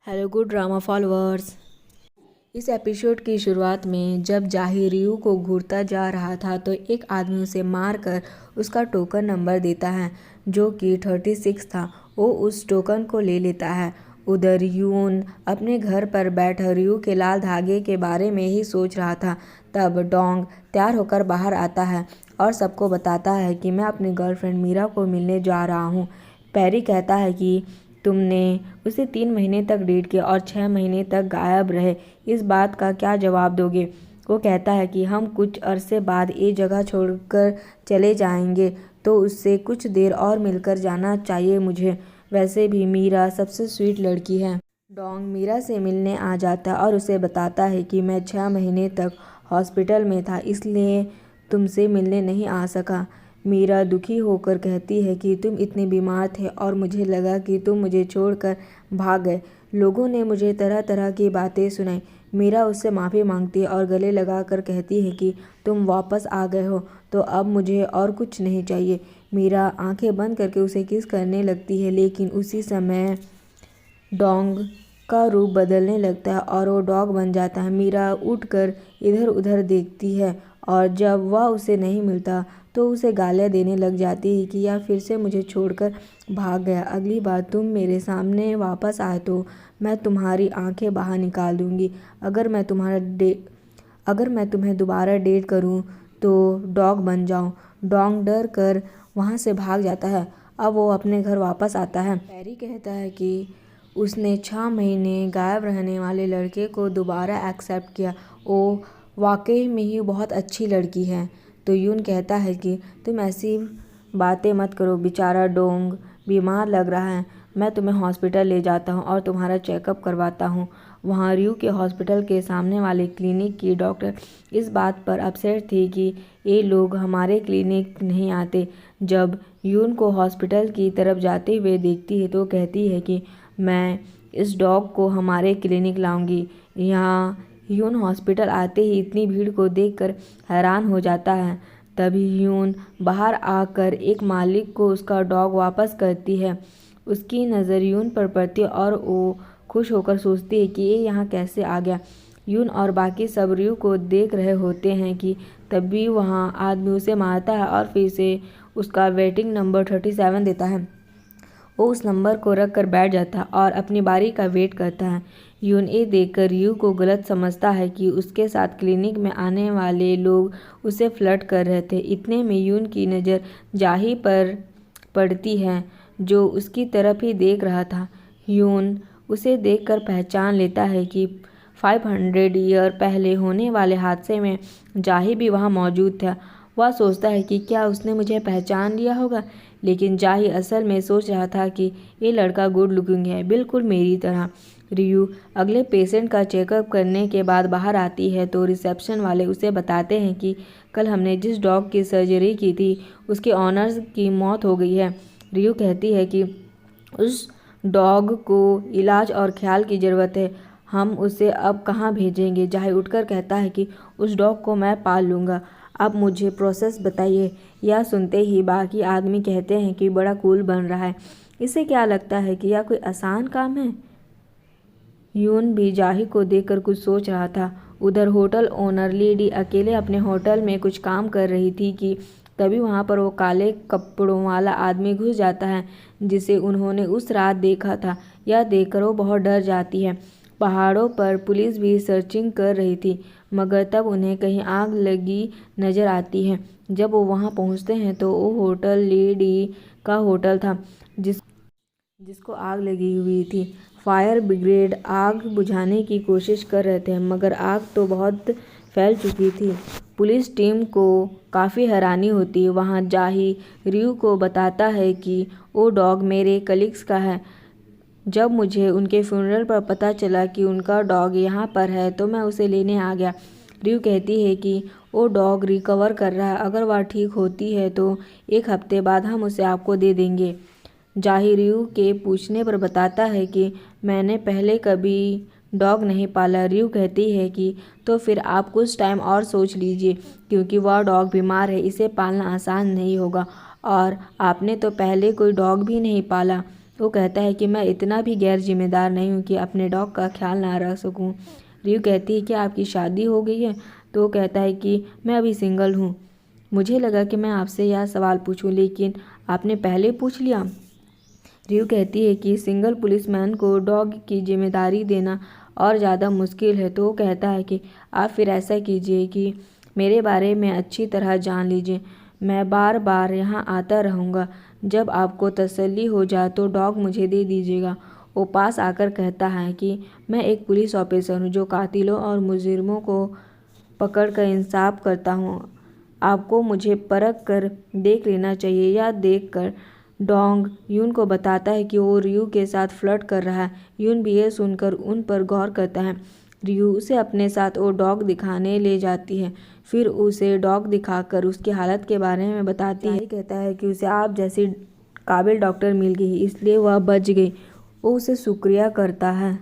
Hello good drama followers. इस episode की शुरुआत में जब जाही रियू को घूरता जा रहा था तो एक आदमी उसे मारकर उसका टोकन नंबर देता है जो कि 36 था। वो उस टोकन को ले लेता है। उधर यून अपने घर पर बैठा रियू के लाल धागे के बारे में ही सोच रहा था। तब डोंग तैयार होकर बाहर आता है और सबको बताता है कि मैं अपनी गर्लफ्रेंड मीरा को मिलने जा रहा हूँ। पैरी कहता है कि तुमने उसे 3 महीने तक डेट किया और 6 महीने तक गायब रहे, इस बात का क्या जवाब दोगे? वो कहता है कि हम कुछ अरसे बाद ये जगह छोड़कर चले जाएंगे तो उससे कुछ देर और मिलकर जाना चाहिए मुझे। वैसे भी मीरा सबसे स्वीट लड़की है। डोंग मीरा से मिलने आ जाता है और उसे बताता है कि मैं 6 महीने तक हॉस्पिटल में था इसलिए तुमसे मिलने नहीं आ सका। मीरा दुखी होकर कहती है कि तुम इतने बीमार थे और मुझे लगा कि तुम मुझे छोड़कर भाग गए। लोगों ने मुझे तरह तरह की बातें सुनाई। मीरा उससे माफ़ी मांगती है और गले लगाकर कहती है कि तुम वापस आ गए हो तो अब मुझे और कुछ नहीं चाहिए। मीरा आंखें बंद करके उसे किस करने लगती है लेकिन उसी समय डोंग का रूप बदलने लगता है और वो डॉग बन जाता है। मीरा उठकर इधर उधर देखती है और जब वह उसे नहीं मिलता तो उसे गालियाँ देने लग जाती है कि यह फिर से मुझे छोड़कर भाग गया। अगली बार तुम मेरे सामने वापस आए तो मैं तुम्हारी आंखें बाहर निकाल दूंगी। अगर मैं तुम्हें दोबारा डेट करूं तो डॉग बन जाऊं। डोंग डर कर वहाँ से भाग जाता है। अब वो अपने घर वापस आता है। पैरी कहता है कि उसने 6 महीने गायब रहने वाले लड़के को दोबारा एक्सेप्ट किया। वो वाकई में ही बहुत अच्छी लड़की है। तो यून कहता है कि तुम ऐसी बातें मत करो, बेचारा डोंग बीमार लग रहा है। मैं तुम्हें हॉस्पिटल ले जाता हूँ और तुम्हारा चेकअप करवाता हूँ। वहाँ रियू के हॉस्पिटल के सामने वाले क्लिनिक की डॉक्टर इस बात पर अपसेट थी कि ये लोग हमारे क्लिनिक नहीं आते। जब यून को हॉस्पिटल की तरफ जाते हुए देखती है तो कहती है कि मैं इस डॉग को हमारे क्लिनिक लाऊंगी। यहाँ यून हॉस्पिटल आते ही इतनी भीड़ को देखकर हैरान हो जाता है। तभी यून बाहर आकर एक मालिक को उसका डॉग वापस करती है। उसकी नज़र यून पर पड़ती है और वो खुश होकर सोचती है कि ये यहाँ कैसे आ गया। यून और बाकी सब रियू को देख रहे होते हैं कि तभी वहाँ आदमी उसे मारता है और फिर से उसका वेटिंग नंबर 37 देता है। वो उस नंबर को रख कर बैठ जाता है और अपनी बारी का वेट करता है। यून ये देखकर रियू को गलत समझता है कि उसके साथ क्लिनिक में आने वाले लोग उसे फ्लर्ट कर रहे थे। इतने में यून की नज़र जाही पर पड़ती है जो उसकी तरफ ही देख रहा था। यून उसे देखकर पहचान लेता है कि 500 ईयर पहले होने वाले हादसे में जाही भी वहाँ मौजूद था। वह सोचता है कि क्या उसने मुझे पहचान लिया होगा, लेकिन जाही असल में सोच रहा था कि ये लड़का गुड लुकिंग है, बिल्कुल मेरी तरह। रियू अगले पेशेंट का चेकअप करने के बाद बाहर आती है तो रिसेप्शन वाले उसे बताते हैं कि कल हमने जिस डॉग की सर्जरी की थी उसके ऑनर्स की मौत हो गई है। रियू कहती है कि उस डॉग को इलाज और ख्याल की ज़रूरत है, हम उसे अब कहाँ भेजेंगे? जाही उठकर कहता है कि उस डॉग को मैं पाल लूँगा, आप मुझे प्रोसेस बताइए। यह सुनते ही बाकी आदमी कहते हैं कि बड़ा कूल बन रहा है, इसे क्या लगता है कि यह कोई आसान काम है? यून भी जाही को देखकर कुछ सोच रहा था। उधर होटल ओनर लेडी अकेले अपने होटल में कुछ काम कर रही थी कि तभी वहाँ पर वो काले कपड़ों वाला आदमी घुस जाता है जिसे उन्होंने उस रात देखा था। यह देखकर वो बहुत डर जाती है। पहाड़ों पर पुलिस भी सर्चिंग कर रही थी मगर तब उन्हें कहीं आग लगी नज़र आती है। जब वो वहाँ पहुँचते हैं तो वो होटल लेडी का होटल था जिसको आग लगी हुई थी। फायर ब्रिगेड आग बुझाने की कोशिश कर रहे थे मगर आग तो बहुत फैल चुकी थी। पुलिस टीम को काफ़ी हैरानी होती है। वहाँ जाही रियू को बताता है कि वो डॉग मेरे कलीग्स का है। जब मुझे उनके फ्यूनरल पर पता चला कि उनका डॉग यहाँ पर है तो मैं उसे लेने आ गया। रियू कहती है कि वो डॉग रिकवर कर रहा है, अगर वह ठीक होती है तो 1 हफ्ते बाद हम उसे आपको दे देंगे। जाही रियू के पूछने पर बताता है कि मैंने पहले कभी डॉग नहीं पाला। रियू कहती है कि तो फिर आप कुछ टाइम और सोच लीजिए क्योंकि वह डॉग बीमार है, इसे पालना आसान नहीं होगा और आपने तो पहले कोई डॉग भी नहीं पाला। वो कहता है कि मैं इतना भी गैर जिम्मेदार नहीं हूँ कि अपने डॉग का ख्याल ना रख सकूँ। रियू कहती है कि आपकी शादी हो गई है? तो वो कहता है कि मैं अभी सिंगल हूँ। मुझे लगा कि मैं आपसे यह सवाल पूछूं, लेकिन आपने पहले पूछ लिया। रियू कहती है कि सिंगल पुलिसमैन को डॉग की जिम्मेदारी देना और ज़्यादा मुश्किल है। तो वो कहता है कि आप फिर ऐसा कीजिए कि मेरे बारे में अच्छी तरह जान लीजिए। मैं बार बार यहाँ आता रहूँगा। जब आपको तसल्ली हो जाए तो डॉग मुझे दे दीजिएगा। वो पास आकर कहता है कि मैं एक पुलिस ऑफिसर हूँ जो कातिलों और मुजरिमों को पकड़कर इंसाफ करता हूँ। आपको मुझे परख कर देख लेना चाहिए। या देख कर डॉग यून को बताता है कि वो रियू के साथ फ्लर्ट कर रहा है। यून भी यह सुनकर उन पर गौर करता है। रियू उसे अपने साथ वो डॉग दिखाने ले जाती है। फिर उसे डॉग दिखाकर उसकी हालत के बारे में बताती है। कहता है कि उसे आप जैसी काबिल डॉक्टर मिल गई, इसलिए वह बच गई। वो उसे शुक्रिया करता है।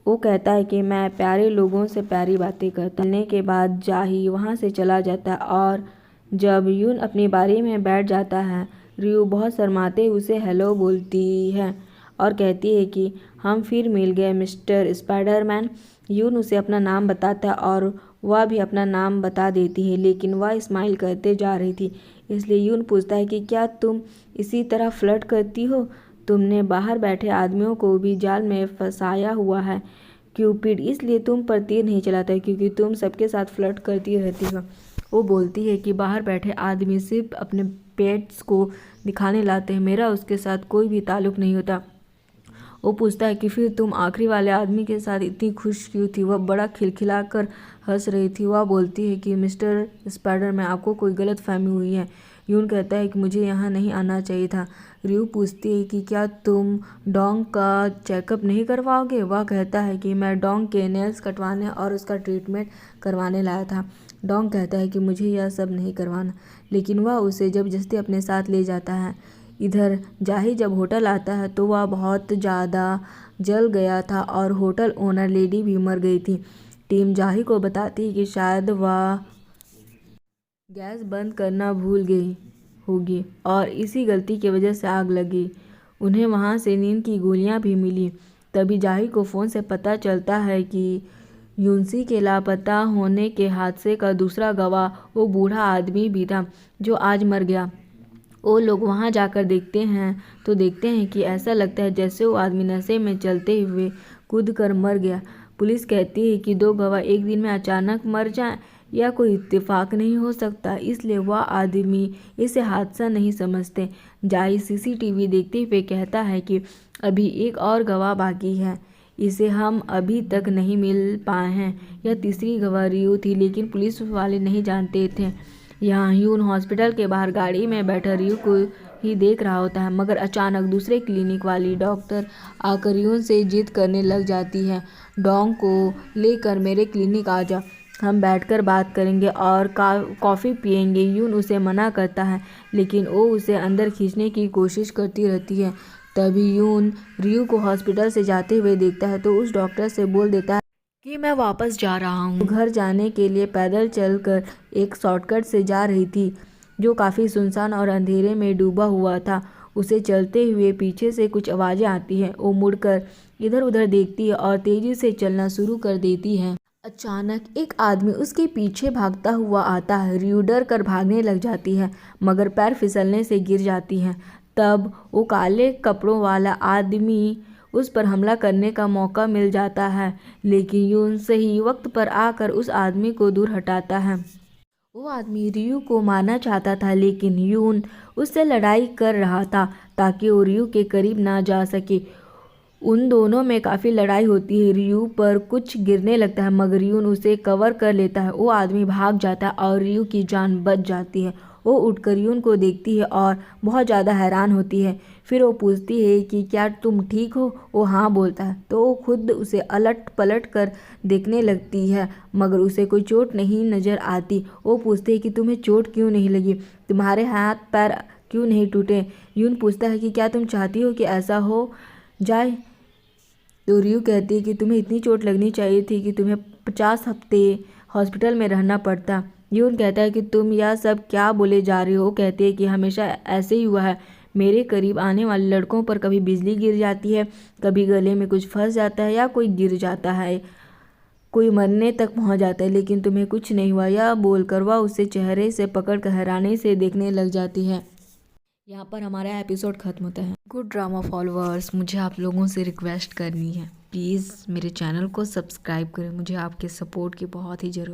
वो कहता है कि मैं प्यारे लोगों से प्यारी बातें करता। मिलने के बाद जाही वहाँ से चला जाता है और जब यून अपनी बारी में बैठ जाता है, रियू बहुत शर्माते उसे हेलो बोलती है और कहती है कि हम फिर मिल गए मिस्टर स्पाइडरमैन। यून उसे अपना नाम बताता है और वह भी अपना नाम बता देती है, लेकिन वह स्माइल करते जा रही थी। इसलिए यून पूछता है कि क्या तुम इसी तरह फ्लर्ट करती हो? तुमने बाहर बैठे आदमियों को भी जाल में फंसाया हुआ है। क्यूपिड इसलिए तुम पर तीर नहीं चलाता क्योंकि तुम सबके साथ फ्लर्ट करती रहती हो। वो बोलती है कि बाहर बैठे आदमी सिर्फ अपने पेट्स को दिखाने लाते हैं, मेरा उसके साथ कोई भी ताल्लुक नहीं होता। वो पूछता है कि फिर तुम आखिरी वाले आदमी के साथ इतनी खुश क्यों थी? वह बड़ा खिलखिलाकर हंस रही थी। वह बोलती है कि मिस्टर स्पाइडर में आपको कोई गलत फहमी हुई है। यून कहता है कि मुझे यहाँ नहीं आना चाहिए था। रियू पूछती है कि क्या तुम डॉग का चेकअप नहीं करवाओगे? वह कहता है कि मैं डॉग के नेल्स कटवाने और उसका ट्रीटमेंट करवाने लाया था। डॉग कहता है कि मुझे यह सब नहीं करवाना, लेकिन वह उसे जबरदस्ती अपने साथ ले जाता है। इधर जाही जब होटल आता है तो वह बहुत ज़्यादा जल गया था और होटल ओनर लेडी भी मर गई थी। टीम जाही को बताती है कि शायद वह गैस बंद करना भूल गई होगी और इसी गलती की वजह से आग लगी। उन्हें वहां से नींद की गोलियां भी मिली। तभी जाही को फ़ोन से पता चलता है कि यूनसी के लापता होने के हादसे का दूसरा गवाह वो बूढ़ा आदमी भी था जो आज मर गया। वो लोग वहां जाकर देखते हैं तो देखते हैं कि ऐसा लगता है जैसे वो आदमी नशे में चलते हुए कूद कर मर गया। पुलिस कहती है कि दो गवाह एक दिन में अचानक मर जाएं यह कोई इत्तेफाक नहीं हो सकता, इसलिए वह आदमी इसे हादसा नहीं समझते। जाही सीसीटीवी देखते हुए कहता है कि अभी एक और गवाह बाकी है, इसे हम अभी तक नहीं मिल पाए हैं। यह तीसरी गवाह रियू थी, लेकिन पुलिस वाले नहीं जानते थे। यहाँ यून हॉस्पिटल के बाहर गाड़ी में बैठा रियू को ही देख रहा होता है, मगर अचानक दूसरे क्लिनिक वाली डॉक्टर आकर यून से जिद करने लग जाती है। डॉग को लेकर मेरे क्लिनिक आ जा, हम बैठकर बात करेंगे और कॉफ़ी पियेंगे। यून उसे मना करता है, लेकिन वो उसे अंदर खींचने की कोशिश करती रहती है। तभी यून रियू को हॉस्पिटल से जाते हुए देखता है तो उस डॉक्टर से बोल देता है कि मैं वापस जा रहा हूँ। घर जाने के लिए पैदल चलकर एक शॉर्टकट से जा रही थी जो काफ़ी सुनसान और अंधेरे में डूबा हुआ था। उसे चलते हुए पीछे से कुछ आवाज़ें आती हैं। वो मुड़कर इधर उधर देखती है और तेज़ी से चलना शुरू कर देती है। अचानक एक आदमी उसके पीछे भागता हुआ आता है। रियू डर कर भागने लग जाती है, मगर पैर फिसलने से गिर जाती है। तब वो काले कपड़ों वाला आदमी उस पर हमला करने का मौका मिल जाता है, लेकिन यून सही वक्त पर आकर उस आदमी को दूर हटाता है। वो आदमी रियू को मारना चाहता था, लेकिन यून उससे लड़ाई कर रहा था ताकि वो रियू के करीब ना जा सके। उन दोनों में काफ़ी लड़ाई होती है। रियू पर कुछ गिरने लगता है, मगर यून उसे कवर कर लेता है। वो आदमी भाग जाता है और रियू की जान बच जाती है। वो उठकर यून को देखती है और बहुत ज़्यादा हैरान होती है। फिर वो पूछती है कि क्या तुम ठीक हो? वो हाँ बोलता है। तो वो खुद उसे अलट पलट कर देखने लगती है, मगर उसे कोई चोट नहीं नज़र आती। वो पूछती है कि तुम्हें चोट क्यों नहीं लगी? तुम्हारे हाथ पैर क्यों नहीं टूटे? यून पूछता है कि क्या तुम चाहती हो कि ऐसा हो जाए? तो रियू कहती है कि तुम्हें इतनी चोट लगनी चाहिए थी कि तुम्हें 50 हफ्ते हॉस्पिटल में रहना पड़ता। यून कहता है कि तुम यह सब क्या बोले जा रही हो? कहती है कि हमेशा ऐसे ही हुआ है, मेरे करीब आने वाले लड़कों पर कभी बिजली गिर जाती है, कभी गले में कुछ फंस जाता है या कोई गिर जाता है, कोई मरने तक पहुंच जाता है, लेकिन तुम्हें कुछ नहीं हुआ। यह बोलकर वह उसे चेहरे से पकड़कर हैरानी से देखने लग जाती है। यहाँ पर हमारा एपिसोड खत्म होता है। गुड ड्रामा फॉलोअर्स, मुझे आप लोगों से रिक्वेस्ट करनी है, प्लीज़ मेरे चैनल को सब्सक्राइब करें। मुझे आपके सपोर्ट की बहुत ही ज़रूरत है।